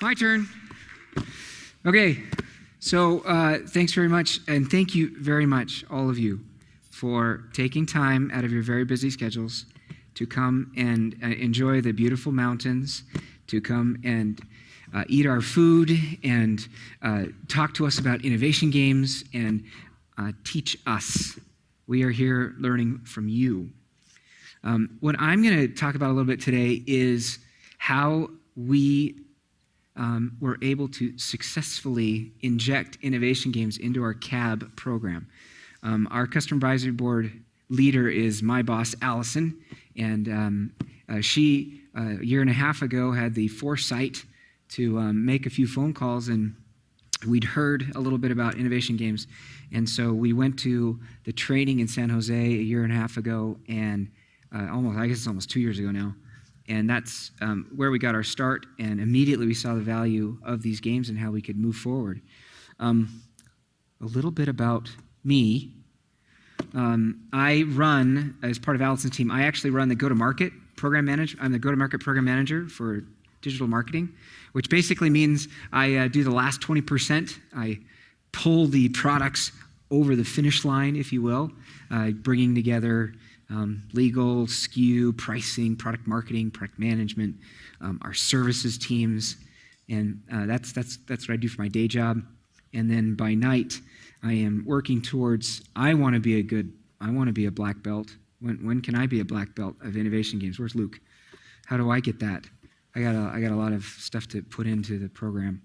My turn. Okay, so thanks very much, and thank you very much, all of you, for taking time out of your very busy schedules to come and enjoy the beautiful mountains, to come and eat our food and talk to us about innovation games and teach us. We are here learning from you. What I'm going to talk about a little bit today is how we were able to successfully inject innovation games into our CAB program. Our Customer Advisory Board leader is my boss, Allison, and she, a year and a half ago, had the foresight to make a few phone calls, and we'd heard a little bit about innovation games. And so we went to the training in San Jose a year and a half ago, and I guess it's almost 2 years ago now. And that's where we got our start, and immediately we saw the value of these games and how we could move forward. A little bit about me. I run, as part of Allison's team, I actually run the go-to-market program manager. I'm the go-to-market program manager for digital marketing, which basically means I do the last 20%. I pull the products over the finish line, if you will, bringing together legal, SKU, pricing, product marketing, product management, our services teams, and that's what I do for my day job. And then by night, I am working towards. I want to be a black belt. When can I be a black belt of innovation games? Where's Luke? How do I get that? I got a lot of stuff to put into the program.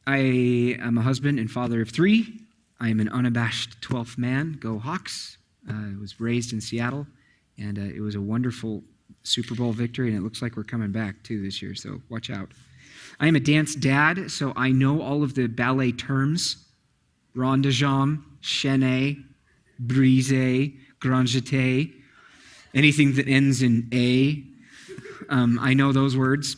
I am a husband and father of 3. I am an unabashed 12th man. Go Hawks. I was raised in Seattle, and it was a wonderful Super Bowl victory, and it looks like we're coming back, too, this year, so watch out. I am a dance dad, so I know all of the ballet terms: rond de jambe, chaîné, brisé, grand jeté, anything that ends in A. I know those words.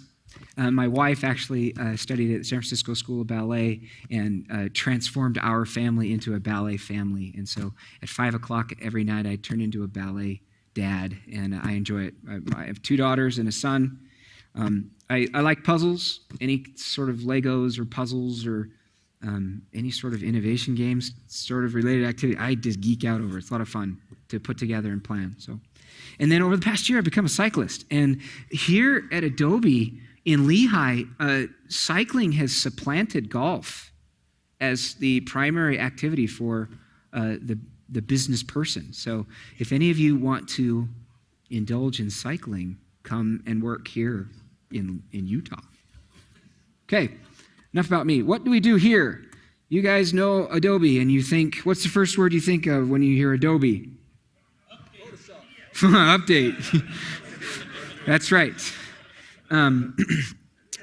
My wife actually studied at the San Francisco School of Ballet and transformed our family into a ballet family. And so at 5 o'clock every night, I turn into a ballet dad, and I enjoy it. I have 2 daughters and a son. I like puzzles, any sort of Legos or puzzles or any sort of innovation games, sort of related activity. I just geek out over it. It's a lot of fun to put together and plan. And then over the past year, I've become a cyclist. And here at Adobe, in Lehigh, cycling has supplanted golf as the primary activity for the business person. So if any of you want to indulge in cycling, come and work here in Utah. Okay, enough about me. What do we do here? You guys know Adobe, and you think, what's the first word you think of when you hear Adobe? Update. That's right.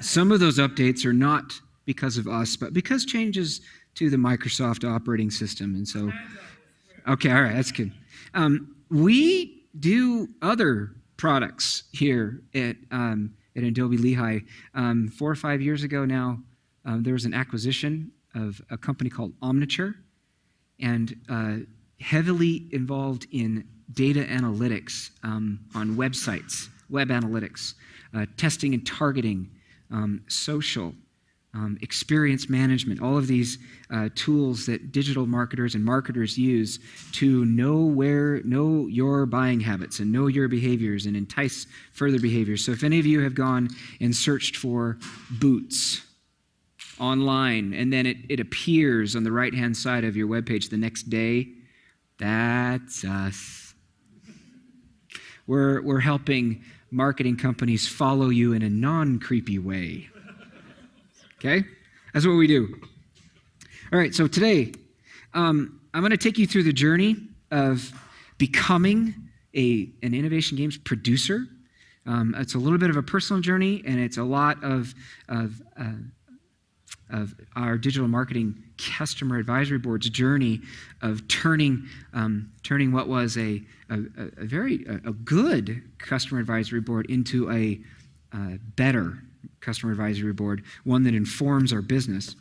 Some of those updates are not because of us, but because changes to the Microsoft operating system. And so, okay, all right, that's good. We do other products here at Adobe Lehigh. 4 or 5 years ago now, there was an acquisition of a company called Omniture, and heavily involved in data analytics on websites, web analytics, testing and targeting, social, experience management, all of these tools that digital marketers and marketers use to know your buying habits and know your behaviors and entice further behaviors. So if any of you have gone and searched for boots online, and then it appears on the right-hand side of your webpage the next day, that's us. We're helping marketing companies follow you in a non-creepy way. Okay? That's what we do. All right, so today, I'm going to take you through the journey of becoming an innovation games producer. It's a little bit of a personal journey, and it's a lot of our digital marketing customer advisory board's journey of turning what was a very good customer advisory board into a better customer advisory board, one that informs our business.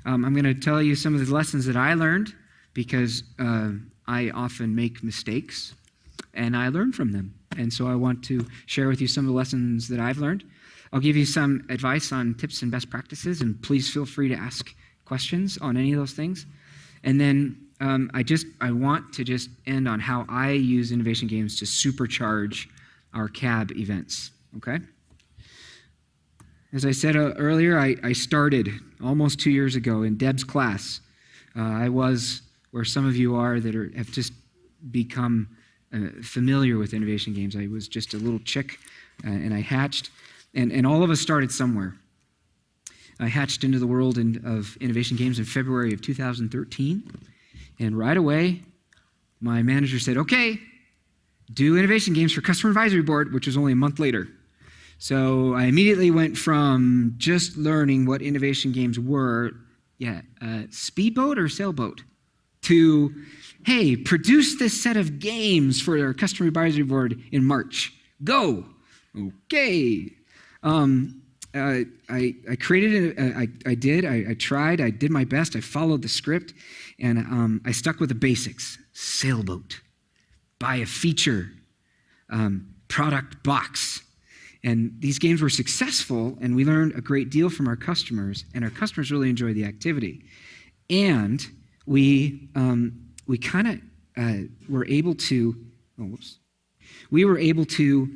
I'm going to tell you some of the lessons that I learned, because I often make mistakes and I learn from them. And so I want to share with you some of the lessons that I've learned. I'll give you some advice on tips and best practices, and please feel free to ask questions on any of those things. And then I want to just end on how I use innovation games to supercharge our CAB events, okay? As I said earlier, I started almost 2 years ago in Deb's class. I was where some of you are that have just become familiar with innovation games. I was just a little chick, and I hatched. And all of us started somewhere. I hatched into the world of innovation games in February of 2013. And right away, my manager said, okay, do innovation games for Customer Advisory Board, which was only a month later. So I immediately went from just learning what innovation games were, speedboat or sailboat, to, hey, produce this set of games for our Customer Advisory Board in March. Go. Okay. I created it. I tried. I did my best. I followed the script, and I stuck with the basics. Sailboat, buy a feature, product box. And these games were successful, and we learned a great deal from our customers, and our customers really enjoyed the activity. And we kind of were able to, we were able to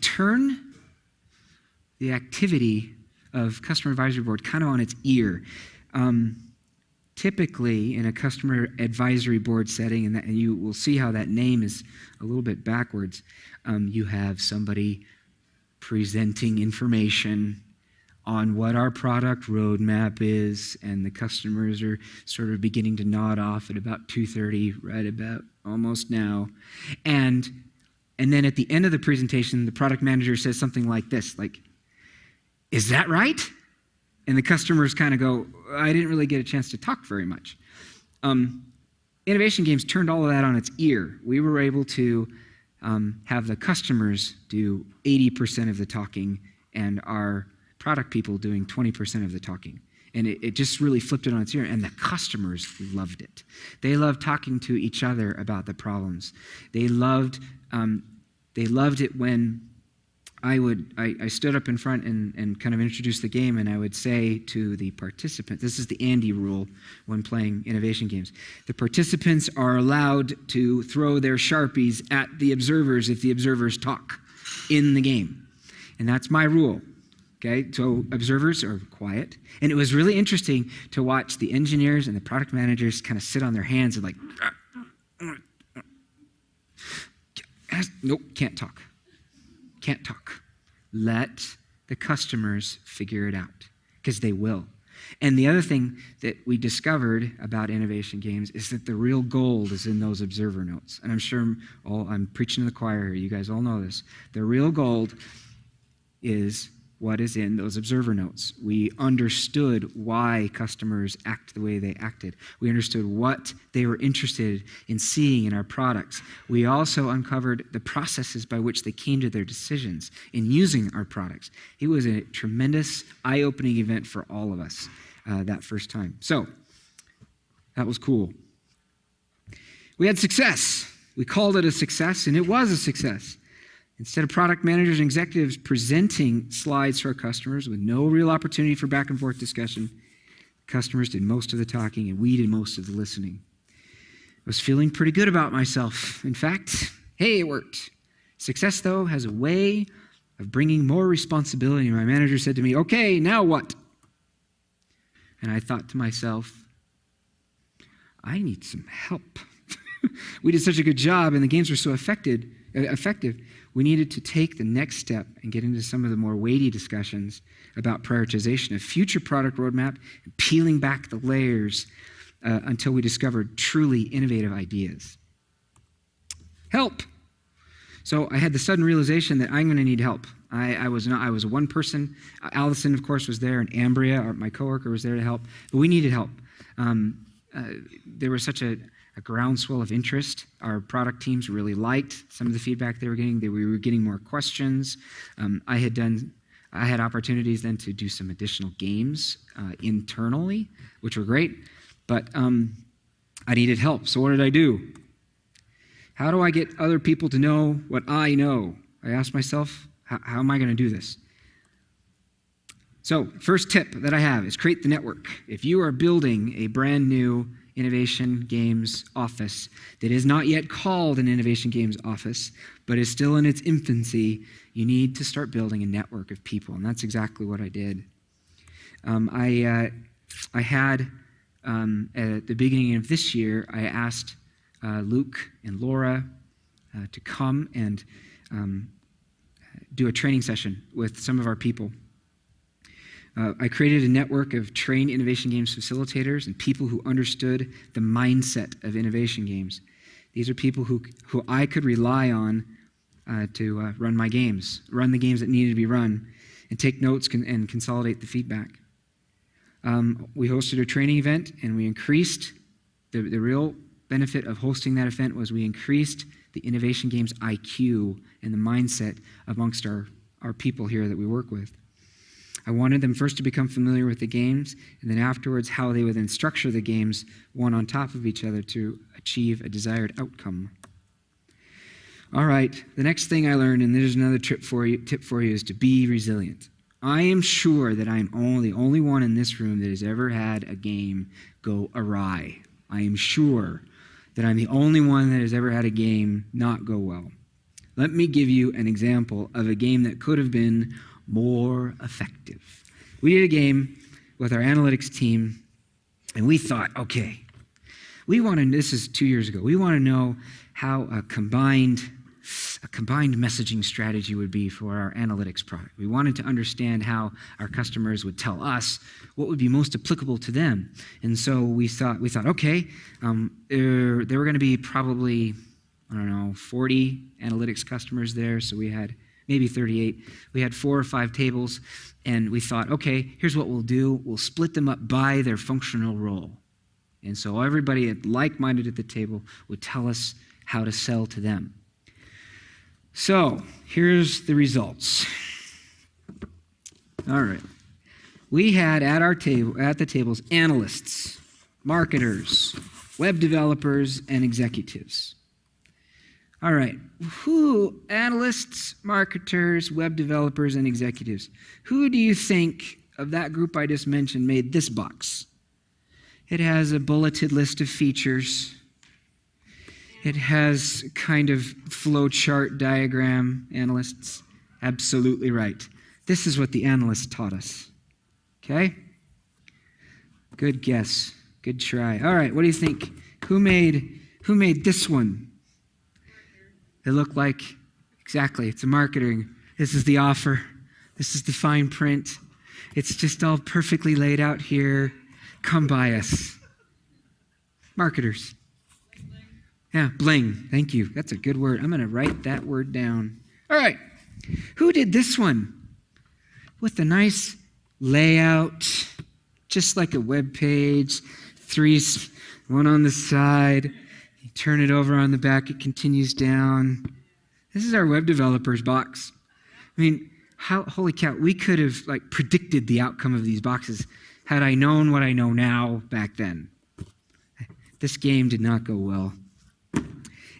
turn the activity of Customer Advisory Board kind of on its ear. Typically, in a Customer Advisory Board setting, and you will see how that name is a little bit backwards, you have somebody presenting information on what our product roadmap is, and the customers are sort of beginning to nod off at about 2:30, right about almost now. And then at the end of the presentation, the product manager says something like this, like, is that right? And the customers kind of go, I didn't really get a chance to talk very much. Innovation games turned all of that on its ear. We were able to have the customers do 80% of the talking and our product people doing 20% of the talking. And it just really flipped it on its ear, and the customers loved it. They loved talking to each other about the problems. They loved it when I stood up in front and kind of introduced the game, and I would say to the participants, this is the Andy rule when playing innovation games. The participants are allowed to throw their Sharpies at the observers if the observers talk in the game. And that's my rule. Okay, so observers are quiet. And it was really interesting to watch the engineers and the product managers kind of sit on their hands and like, nope, can't talk. Can't talk. Let the customers figure it out, because they will. And the other thing that we discovered about innovation games is that the real gold is in those observer notes. And I'm sure I'm preaching to the choir here. You guys all know this. The real gold is what is in those observer notes. We understood why customers act the way they acted. We understood what they were interested in seeing in our products. We also uncovered the processes by which they came to their decisions in using our products. It was a tremendous eye-opening event for all of us that first time. So that was cool. We had success. We called it a success, and it was a success. Instead of product managers and executives presenting slides to our customers with no real opportunity for back and forth discussion, customers did most of the talking and we did most of the listening. I was feeling pretty good about myself. In fact, hey, it worked. Success, though, has a way of bringing more responsibility. My manager said to me, okay, now what? And I thought to myself, I need some help. We did such a good job and the games were so effective. We needed to take the next step and get into some of the more weighty discussions about prioritization of future product roadmap and peeling back the layers until we discovered truly innovative ideas. Help! So I had the sudden realization that I'm going to need help. I was one person. Allison, of course, was there, and Ambria, my coworker, was there to help. But we needed help. There was such a groundswell of interest. Our product teams really liked some of the feedback they were getting. We were getting more questions. I had opportunities then to do some additional games internally, which were great, but I needed help. So what did I do? How do I get other people to know what I know? I asked myself, how am I going to do this? So first tip that I have is create the network. If you are building a brand new innovation games office that is not yet called an innovation games office, but is still in its infancy, you need to start building a network of people, and that's exactly what I did. I had, at the beginning of this year, I asked Luke and Laura to come and do a training session with some of our people. I created a network of trained innovation games facilitators and people who understood the mindset of innovation games. These are people who I could rely on to run my games, run the games that needed to be run, and take notes and consolidate the feedback. We hosted a training event, and we increased the real benefit of hosting that event was we increased the innovation games IQ and the mindset amongst our people here that we work with. I wanted them first to become familiar with the games, and then afterwards how they would then structure the games one on top of each other to achieve a desired outcome. All right, the next thing I learned, and there's another tip for you, is to be resilient. I am sure that I am the only one in this room that has ever had a game go awry. I am sure that I'm the only one that has ever had a game not go well. Let me give you an example of a game that could have been more effective. We did a game with our analytics team, and we thought, okay, this is 2 years ago, we want to know how a combined messaging strategy would be for our analytics product. We wanted to understand how our customers would tell us what would be most applicable to them. And so we thought, okay, there were going to be probably, 40 analytics customers there, so we had maybe 38. We had 4 or 5 tables, and we thought, okay, here's what we'll do. We'll split them up by their functional role. And so everybody like-minded at the table would tell us how to sell to them. So here's the results. All right. We had at the tables analysts, marketers, web developers, and executives. All right. Analysts, marketers, web developers, and executives. Who do you think of that group I just mentioned made this box? It has a bulleted list of features. It has kind of flow chart diagram, analysts. Absolutely right. This is what the analysts taught us. Okay? Good guess. Good try. All right, what do you think? Who made this one? It looked like, exactly, it's a marketing. This is the offer. This is the fine print. It's just all perfectly laid out here. Come by us. Marketers. Yeah, bling. Thank you. That's a good word. I'm going to write that word down. All right. Who did this one? With the nice layout, just like a web page, 3, one on the side. You turn it over on the back, it continues down. This is our web developers box. I mean, holy cow, we could have predicted the outcome of these boxes had I known what I know now back then. This game did not go well.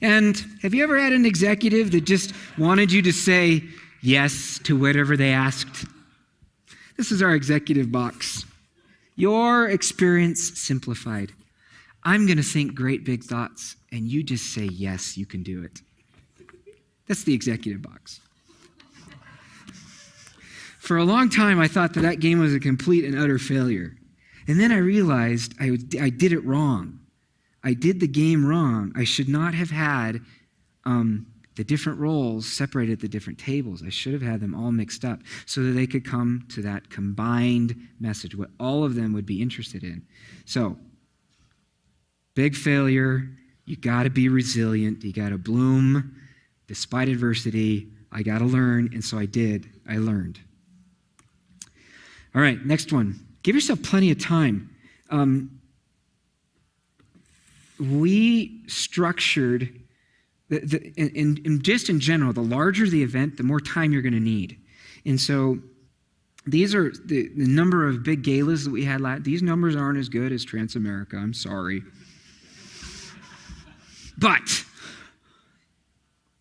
And have you ever had an executive that just wanted you to say yes to whatever they asked? This is our executive box. Your experience simplified. I'm going to think great big thoughts, and you just say yes, you can do it. That's the executive box. For a long time, I thought that game was a complete and utter failure. And then I realized I did it wrong. I did the game wrong. I should not have had the different roles separated at the different tables. I should have had them all mixed up so that they could come to that combined message, what all of them would be interested in. So, big failure. You got to be resilient. You got to bloom despite adversity. I got to learn, and so I did. I learned. All right, next one. Give yourself plenty of time. We structured, just in general, the larger the event, the more time you're going to need. And so these are the number of big galas that we had. These numbers aren't as good as Transamerica. I'm sorry. But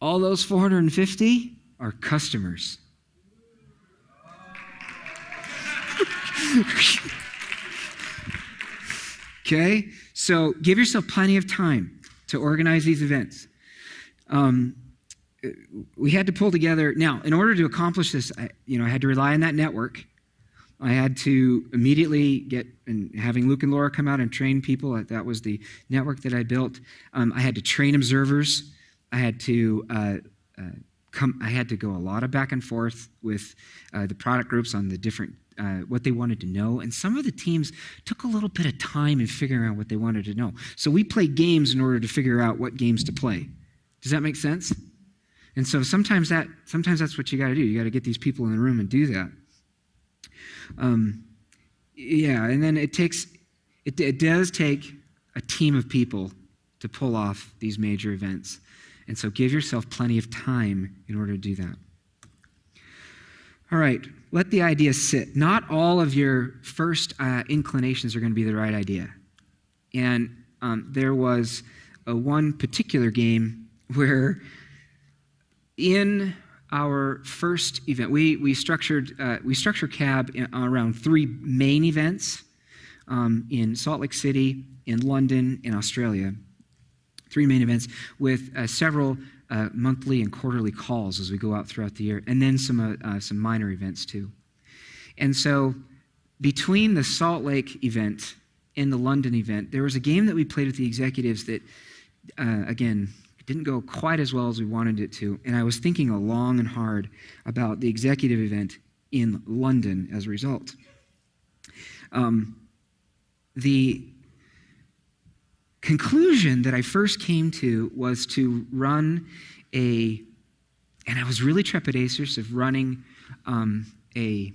all those 450 are customers. Okay? So give yourself plenty of time to organize these events. We had to pull together. Now, in order to accomplish this, I had to rely on that network. I had to immediately having Luke and Laura come out and train people. That was the network that I built. I had to train observers. I had to go a lot of back and forth with the product groups on the different what they wanted to know. And some of the teams took a little bit of time in figuring out what they wanted to know. So we played games in order to figure out what games to play. Does that make sense? And so sometimes that's what you got to do. You got to get these people in the room and do that. And then it does take a team of people to pull off these major events. And so give yourself plenty of time in order to do that. All right, let the idea sit. Not all of your first inclinations are going to be the right idea. And there was one particular game where in our first event, we structured CAB around 3 main events in Salt Lake City, in London, in Australia. 3 main events with several monthly and quarterly calls as we go out throughout the year, and then some minor events too. And so between the Salt Lake event and the London event, there was a game that we played with the executives that, again, didn't go quite as well as we wanted it to. And I was thinking long and hard about the executive event in London as a result. The conclusion that I first came to was to run and I was really trepidatious of running a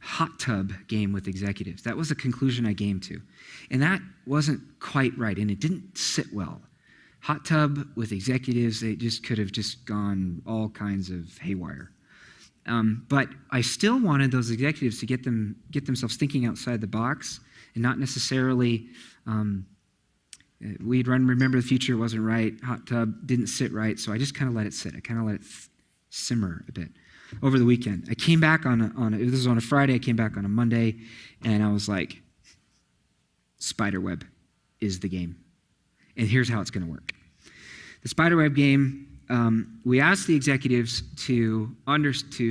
hot tub game with executives. That was a conclusion I came to. And that wasn't quite right, and it didn't sit well. Hot tub with executives, they just could have just gone all kinds of haywire. But I still wanted those executives to get themselves thinking outside the box and not necessarily, we'd run Remember the Future, wasn't right, hot tub didn't sit right, so I just kind of let it sit. I kind of let it simmer a bit. Over the weekend, I came back this was on a Friday, I came back on a Monday, and I was like, Spiderweb is the game. And here's how it's going to work. The Spiderweb game, we asked the executives to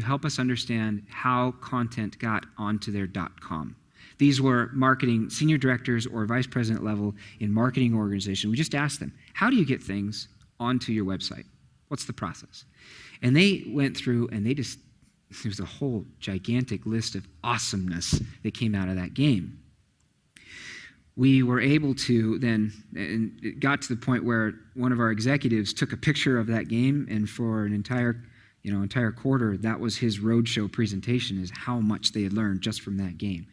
help us understand how content got onto their .com. These were marketing senior directors or vice president level in marketing organization. We just asked them, how do you get things onto your website? What's the process? And they went through and there was a whole gigantic list of awesomeness that came out of that game. We were able to then, and it got to the point where one of our executives took a picture of that game, and for an entire quarter, that was his roadshow presentation, is how much they had learned just from that game.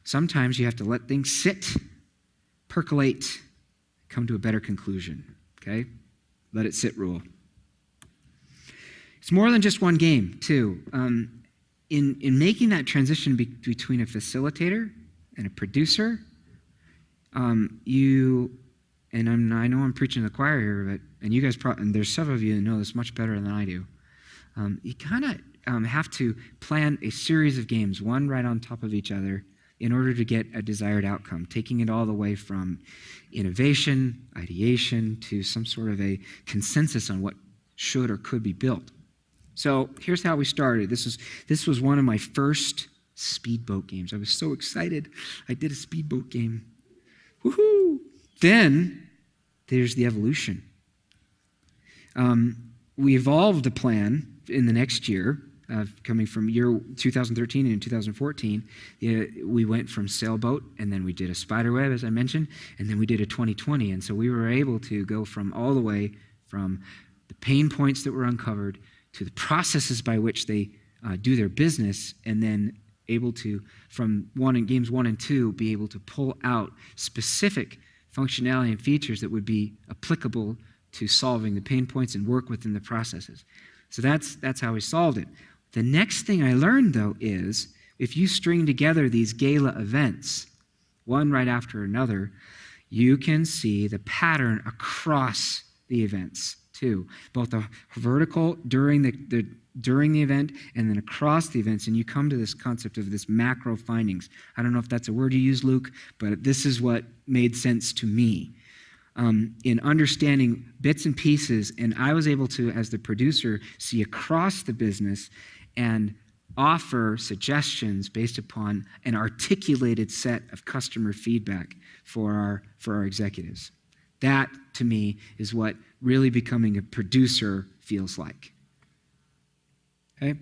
Sometimes you have to let things sit, percolate, come to a better conclusion, okay? Let it sit rule. It's more than just one game, too. In making that transition between a facilitator and a producer, I know I'm preaching to the choir here, and you guys and there's several of you that know this much better than I do. You kind of have to plan a series of games, one right on top of each other, in order to get a desired outcome, taking it all the way from innovation, ideation, to some sort of a consensus on what should or could be built. So here's how we started. This was one of my first speedboat games. I was so excited. I did a speedboat game. Woohoo! Then there's the evolution. We evolved a plan in the next year, coming from year 2013 and 2014. We went from sailboat, and then we did a spiderweb, as I mentioned, and then we did a 2020. And so we were able to go from all the way from the pain points that were uncovered to the processes by which they do their business, and then able to, from games 1 and 2, be able to pull out specific functionality and features that would be applicable to solving the pain points and work within the processes. So that's how we solved it. The next thing I learned, though, is if you string together these gala events, one right after another, you can see the pattern across the events too, both the vertical during the event and then across the events, and you come to this concept of this macro findings. I don't know if that's a word you use, Luke, but this is what made sense to me. In understanding bits and pieces, and I was able to, as the producer, see across the business and offer suggestions based upon an articulated set of customer feedback for our executives. That, to me, is what really becoming a producer feels like. Okay?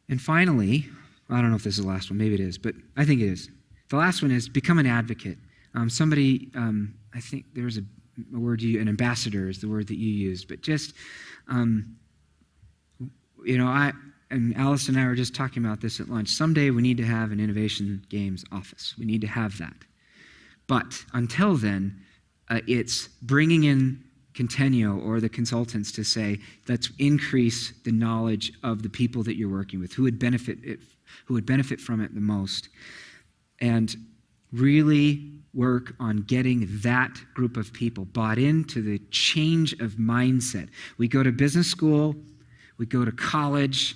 And finally, I don't know if this is the last one, maybe it is, but I think it is. The last one is become an advocate. I think there was a word an ambassador is the word that you used, but just, and Alice and I were just talking about this at lunch. Someday we need to have an innovation games office. We need to have that. But until then, it's bringing in Contenio or the consultants to say, let's increase the knowledge of the people that you're working with, who would benefit from it the most, and really work on getting that group of people bought into the change of mindset. We go to business school, we go to college,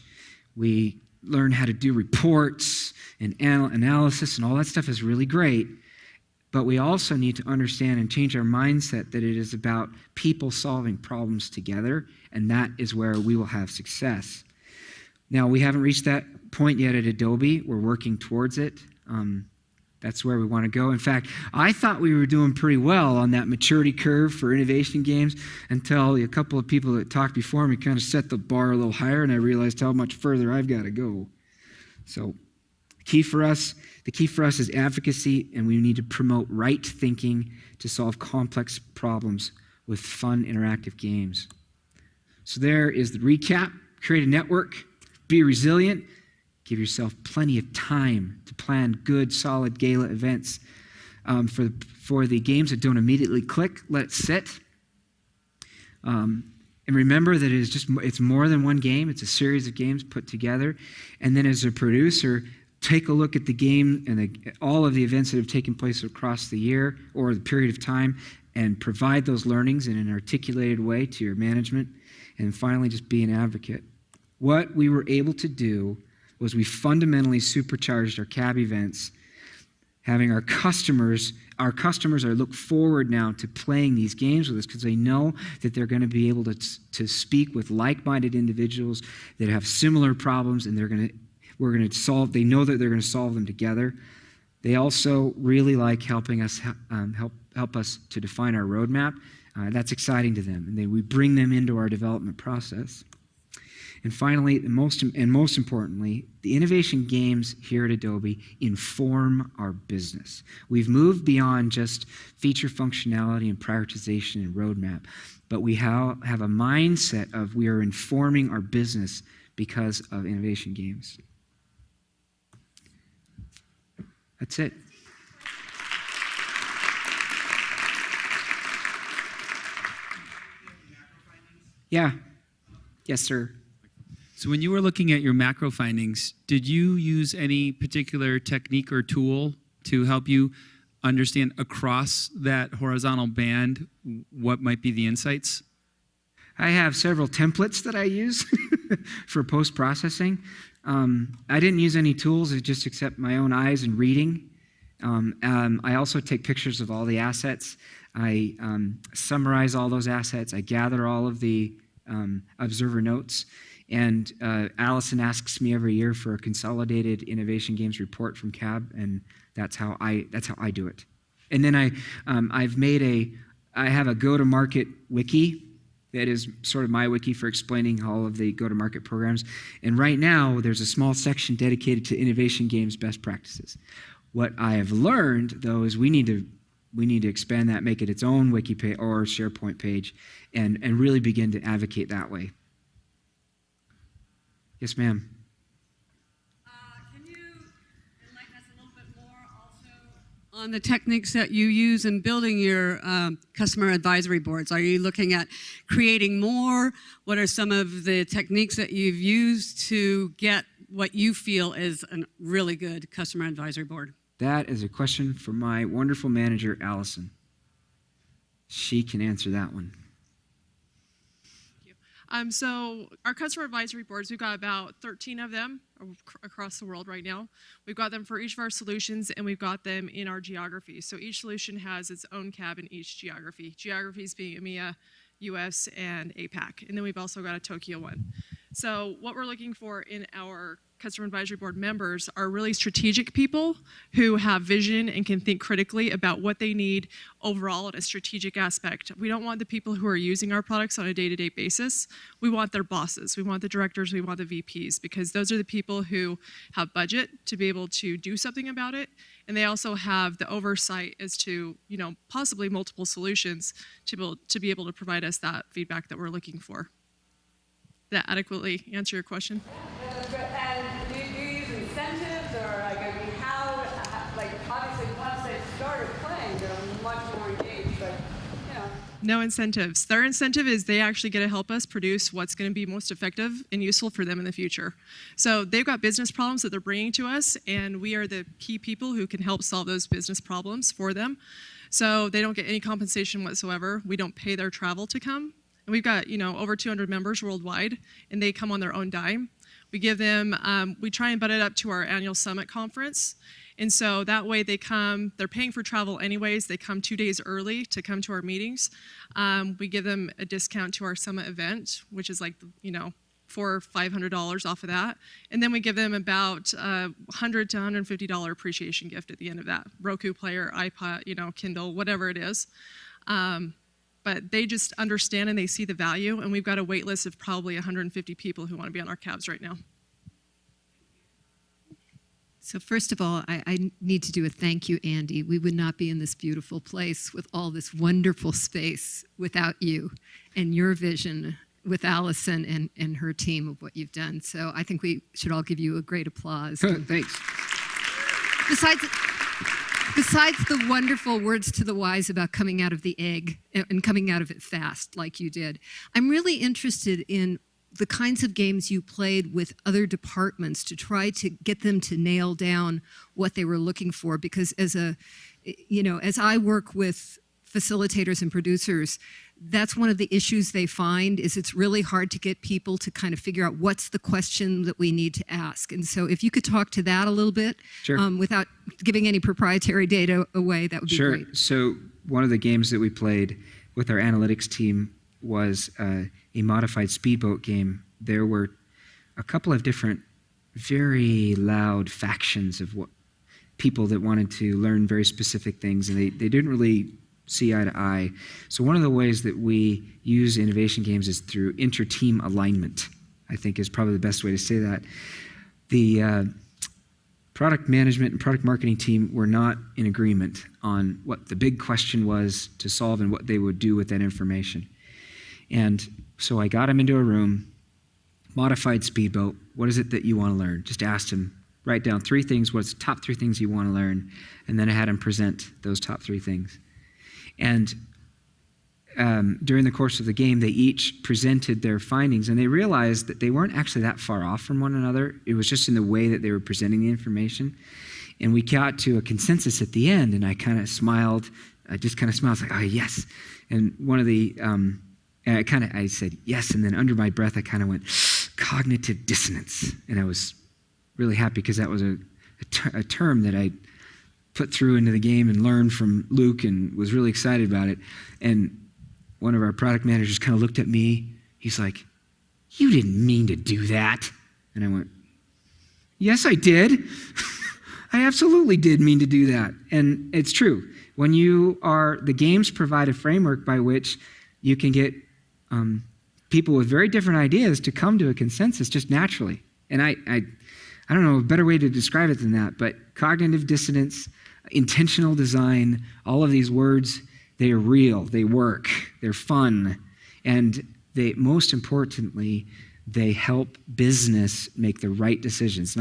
we learn how to do reports and analysis, and all that stuff is really great. But we also need to understand and change our mindset that it is about people solving problems together, and that is where we will have success. Now, we haven't reached that point yet at Adobe. We're working towards it. That's where we want to go. In fact, I thought we were doing pretty well on that maturity curve for innovation games until a couple of people that talked before me kind of set the bar a little higher, and I realized how much further I've got to go. So the key for us is advocacy, and we need to promote right thinking to solve complex problems with fun, interactive games. So there is the recap. Create a network. Be resilient. Give yourself plenty of time to plan good, solid gala events. For the games that don't immediately click, let it sit. And remember that it's more than one game. It's a series of games put together. And then as a producer, take a look at the game and all of the events that have taken place across the year or the period of time and provide those learnings in an articulated way to your management. And finally, just be an advocate. What we were able to do was we fundamentally supercharged our CAB events, having our customers are look forward now to playing these games with us because they know that they're going to be able to speak with like-minded individuals that have similar problems, and they know that they're going to solve them together. They also really like helping us help us to define our roadmap. That's exciting to them, and we bring them into our development process. And finally, most importantly, the innovation games here at Adobe inform our business. We've moved beyond just feature functionality and prioritization and roadmap, but we have a mindset of we are informing our business because of innovation games. That's it. Yeah. Yes, sir. So when you were looking at your macro findings, did you use any particular technique or tool to help you understand across that horizontal band what might be the insights? I have several templates that I use for post-processing. I didn't use any tools, just except my own eyes and reading. I also take pictures of all the assets. I summarize all those assets. I gather all of the observer notes. And Allison asks me every year for a consolidated innovation games report from CAB, and that's how I do it. And then I have a go-to-market wiki that is sort of my wiki for explaining all of the go-to-market programs. And right now, there's a small section dedicated to innovation games best practices. What I have learned, though, is we need to expand that, make it its own wiki page or SharePoint page, and really begin to advocate that way. Yes, ma'am. Can you enlighten us a little bit more also on the techniques that you use in building your customer advisory boards? Are you looking at creating more? What are some of the techniques that you've used to get what you feel is a really good customer advisory board? That is a question for my wonderful manager, Allison. She can answer that one. So our customer advisory boards, we've got about 13 of them across the world right now. We've got them for each of our solutions, and we've got them in our geography. So each solution has its own cab in each geography. Geographies being EMEA, US, and APAC. And then we've also got a Tokyo one. So what we're looking for in our customer advisory board members are really strategic people who have vision and can think critically about what they need overall at a strategic aspect. We don't want the people who are using our products on a day-to-day basis. We want their bosses. We want the directors. We want the VPs, because those are the people who have budget to be able to do something about it. And they also have the oversight as to, possibly multiple solutions to be able to provide us that feedback that we're looking for. Did that adequately answer your question? And do you use incentives, or obviously once they started playing, they're much more engaged, but, No incentives. Their incentive is they actually get to help us produce what's going to be most effective and useful for them in the future. So they've got business problems that they're bringing to us, and we are the key people who can help solve those business problems for them. So they don't get any compensation whatsoever. We don't pay their travel to come. And we've got, over 200 members worldwide, and they come on their own dime. We give them, we try and butt it up to our annual summit conference. And so that way they come, they're paying for travel anyways. They come 2 days early to come to our meetings. We give them a discount to our summit event, which is like, $400 or $500 off of that. And then we give them about $100 to $150 appreciation gift at the end of that. Roku player, iPod, Kindle, whatever it is. But they just understand and they see the value, and we've got a wait list of probably 150 people who want to be on our cabs right now. So first of all, I need to do a thank you, Andy. We would not be in this beautiful place with all this wonderful space without you and your vision with Allison and her team of what you've done. So I think we should all give you a great applause. Thanks. Besides the wonderful words to the wise about coming out of the egg and coming out of it fast like you did, I'm really interested in the kinds of games you played with other departments to try to get them to nail down what they were looking for. Because as I work with facilitators and producers, that's one of the issues they find is it's really hard to get people to kind of figure out what's the question that we need to ask. And so if you could talk to that a little bit, Sure. Without giving any proprietary data away, that would be Sure. great. So one of the games that we played with our analytics team was a modified speedboat game. There were a couple of different very loud factions of what people that wanted to learn very specific things, and they didn't really see eye to eye. So one of the ways that we use innovation games is through inter-team alignment, I think is probably the best way to say that. The product management and product marketing team were not in agreement on what the big question was to solve and what they would do with that information. And so I got them into a room, modified speedboat, what is it that you want to learn? Just asked them, write down 3 things, what's the top 3 things you want to learn? And then I had them present those top 3 things. And during the course of the game, they each presented their findings, and they realized that they weren't actually that far off from one another. It was just in the way that they were presenting the information. And we got to a consensus at the end, and I kind of smiled. I just kind of smiled, like, oh, yes. And one of the, I said yes, and then under my breath, I kind of went, cognitive dissonance. And I was really happy because that was a term that I put through into the game and learned from Luke and was really excited about it. And one of our product managers kind of looked at me. He's like, you didn't mean to do that. And I went, yes, I did. I absolutely did mean to do that. And it's true. When the games provide a framework by which you can get people with very different ideas to come to a consensus just naturally. And I don't know a better way to describe it than that, but cognitive dissonance, intentional design, all of these words, they are real, they work, they're fun, and most importantly, they help business make the right decisions.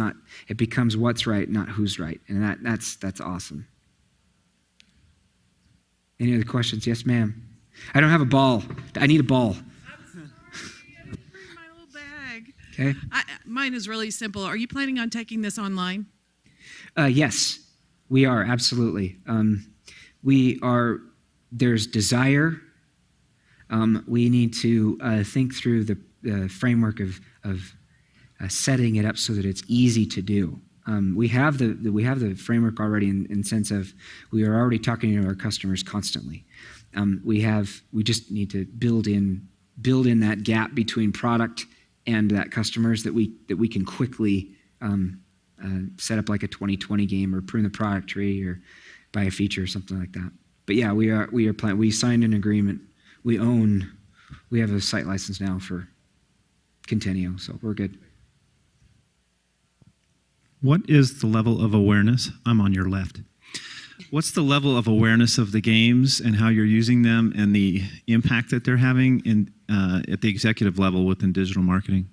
It becomes what's right, not who's right, and that's awesome. Any other questions? Yes, ma'am. I don't have a ball. I need a ball. I'm sorry, bring my little bag. Okay. Mine is really simple. Are you planning on taking this online? Yes, we are, absolutely. There's desire. We need to think through the framework of setting it up so that it's easy to do. We have the framework already in sense of we are already talking to our customers constantly. We just need to build in that gap between product and that customers that we can quickly set up like a 2020 game or prune the product tree or buy a feature or something like that. But yeah, we are planning. We signed an agreement. We have a site license now for Contenio, so we're good. What is the level of awareness? I'm on your left. What's the level of awareness of the games and how you're using them and the impact that they're having at the executive level within digital marketing?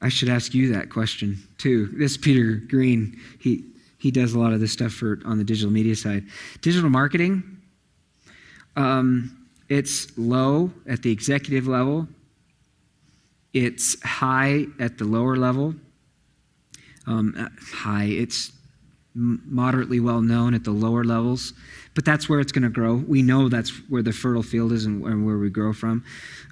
I should ask you that question too. This is Peter Green. He does a lot of this stuff on the digital media side. Digital marketing, it's low at the executive level. It's high at the lower level. It's moderately well known at the lower levels, but that's where it's going to grow. We know that's where the fertile field is and where we grow from.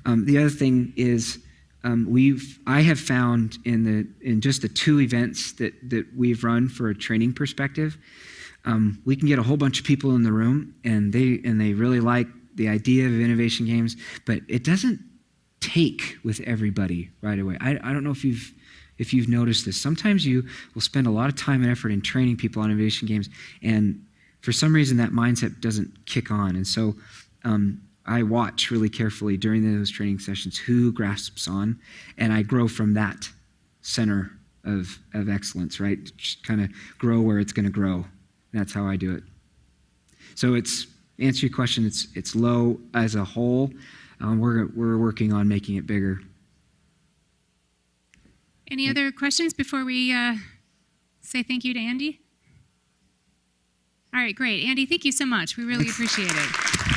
The other thing is I have found in just the 2 events that we've run for a training perspective, we can get a whole bunch of people in the room and they really like the idea of innovation games, but it doesn't take with everybody right away. I don't know if you've noticed this. Sometimes you will spend a lot of time and effort in training people on innovation games, and for some reason that mindset doesn't kick on. And so I watch really carefully during those training sessions who grasps on, and I grow from that center of excellence, right? Just kind of grow where it's going to grow. That's how I do it. So answer your question, it's low as a whole. We're working on making it bigger. Any other questions before we say thank you to Andy? All right, great. Andy, thank you so much. We really appreciate it.